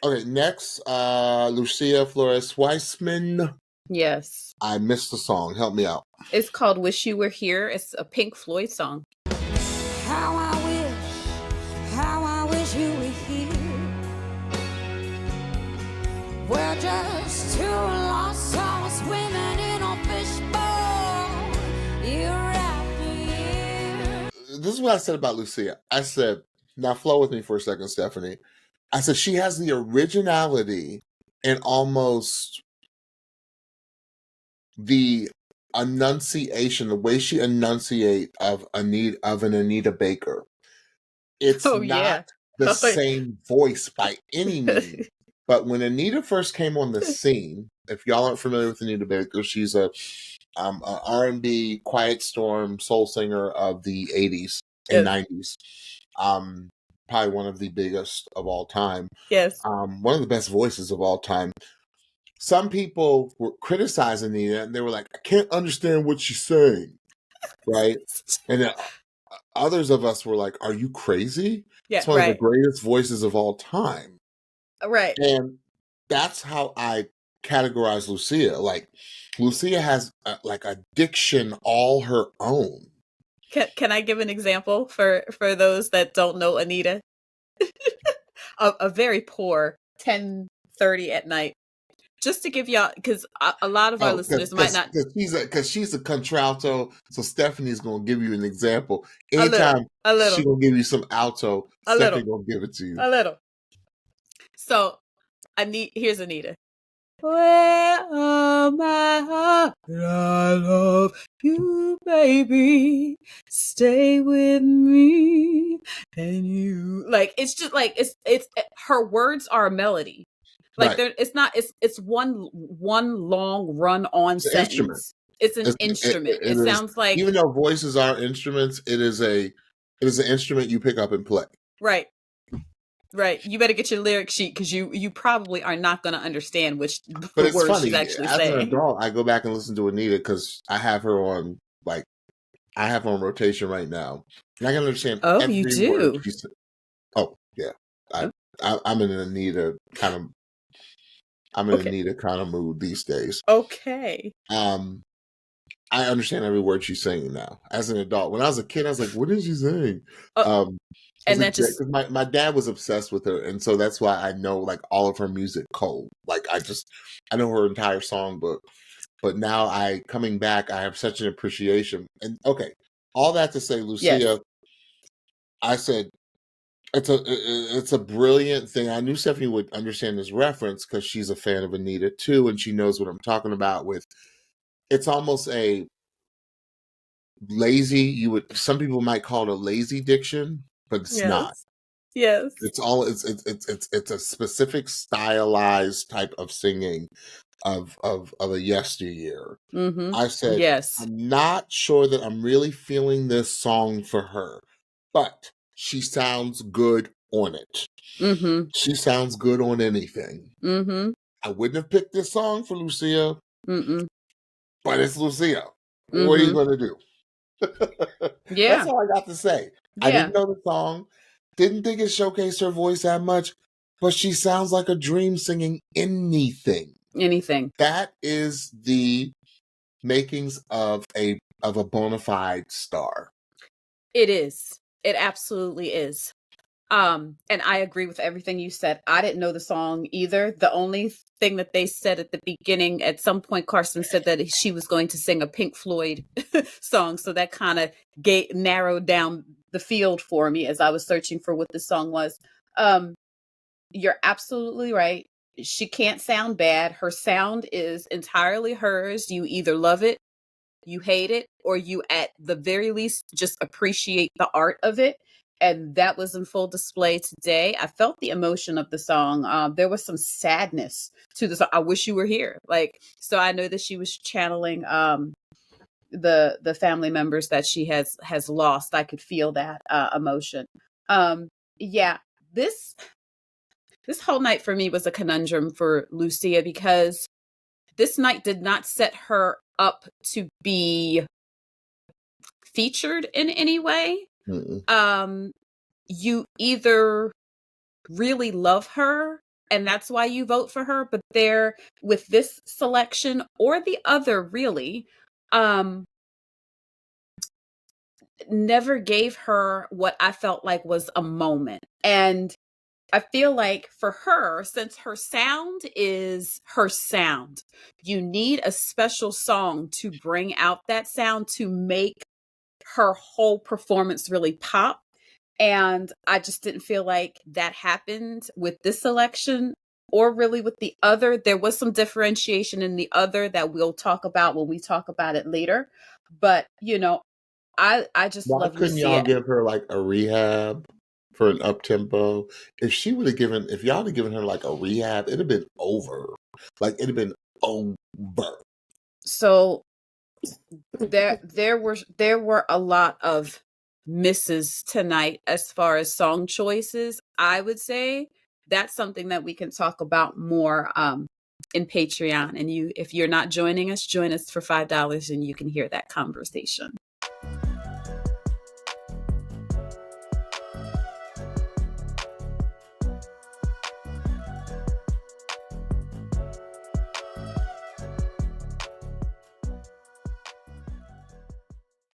Okay, next, Lucia Flores-Wiseman. Yes. I missed the song. Help me out. It's called Wish You Were Here. It's a Pink Floyd song. How I wish you were here. We're just two lost souls swimming in a fishbowl, year after year. This is what I said about Lucia. I said, now flow with me for a second, Stephanie. I said she has the originality and almost the enunciation, the way she enunciate of an Anita Baker. It's not the same voice by any means. But when Anita first came on the scene, if y'all aren't familiar with Anita Baker, she's a R&B quiet storm soul singer of the 80s and 90s. Probably one of the biggest of all time. Yes. One of the best voices of all time. Some people were criticizing Anita, and they were like, I can't understand what she's saying, right? And then others of us were like, are you crazy? Yeah, it's one of the greatest voices of all time. Right. And that's how I categorize Lucia. Like, Lucia has like a diction all her own. Can I give an example for those that don't know Anita? a very poor 10:30 at night. Just to give y'all, because a lot of our listeners might not. Because she's a contralto, so Stephanie's going to give you an example. Anytime she's going to give you some alto, Stephanie's going to give it to you. A little. So, here's Anita. Where am I? I love you, baby. Stay with me. And you like it's just like it's her words are a melody. Like it's one long run on sentence. It's an instrument. It sounds like, even though voices are instruments, it is an instrument you pick up and play. Right. You better get your lyric sheet because you probably are not going to understand which words funny. She's actually saying. As an adult, I go back and listen to Anita because I have her on rotation right now, and I can understand. Oh, every you do? Word she said. Oh, yeah. I'm in an Anita kind of. I'm in Anita kind of mood these days. Okay. I understand every word she's saying now. As an adult, when I was a kid, I was like, "What is she saying?" And that just my dad was obsessed with her, and so that's why I know like all of her music cold. Like I know her entire songbook. But now coming back, I have such an appreciation. And okay, all that to say, Lucia, yes. I said it's a brilliant thing. I knew Stephanie would understand this reference because she's a fan of Anita too, and she knows what I'm talking about. It's almost a lazy. Some people might call it a lazy diction, but it's not. Yes, it's a specific stylized type of singing of a yesteryear. Mm-hmm. I said, yes. I'm not sure that I'm really feeling this song for her, but she sounds good on it. Mm-hmm. She sounds good on anything. Mm-hmm. I wouldn't have picked this song for Lucia, but it's Lucia. Mm-hmm. What are you going to do? Yeah. That's all I got to say. Yeah. I didn't know the song, didn't think it showcased her voice that much, but she sounds like a dream singing anything. That is the makings of a bona fide star. It is. It absolutely is. And I agree with everything you said. I didn't know the song either. The only thing that they said at the beginning, at some point, Carson said that she was going to sing a Pink Floyd song. So that kind of narrowed down the field for me as I was searching for what the song was. You're absolutely right. She can't sound bad. Her sound is entirely hers. You either love it, you hate it, or you at the very least just appreciate the art of it. And that was in full display today. I felt the emotion of the song. There was some sadness to the song. I wish you were here. So I know that she was channeling the family members that she has lost. I could feel that emotion. Yeah, this whole night for me was a conundrum for Lucia because this night did not set her up to be featured in any way. Mm-mm. You either really love her and that's why you vote for her, but they're with this selection or the other really, never gave her what I felt like was a moment. And I feel like for her, since her sound is her sound, you need a special song to bring out that sound to make her whole performance really pop. And I just didn't feel like that happened with this selection or really with the other. There was some differentiation in the other that we'll talk about when we talk about it later. But, you know, I just Why love couldn't y'all Lucia. give her like a rehab for an up tempo? If y'all had given her like a rehab, it'd have been over. Like it'd have been over. So there were a lot of misses tonight as far as song choices. I would say that's something that we can talk about more in Patreon. And if you're not joining us, join us for $5 and you can hear that conversation.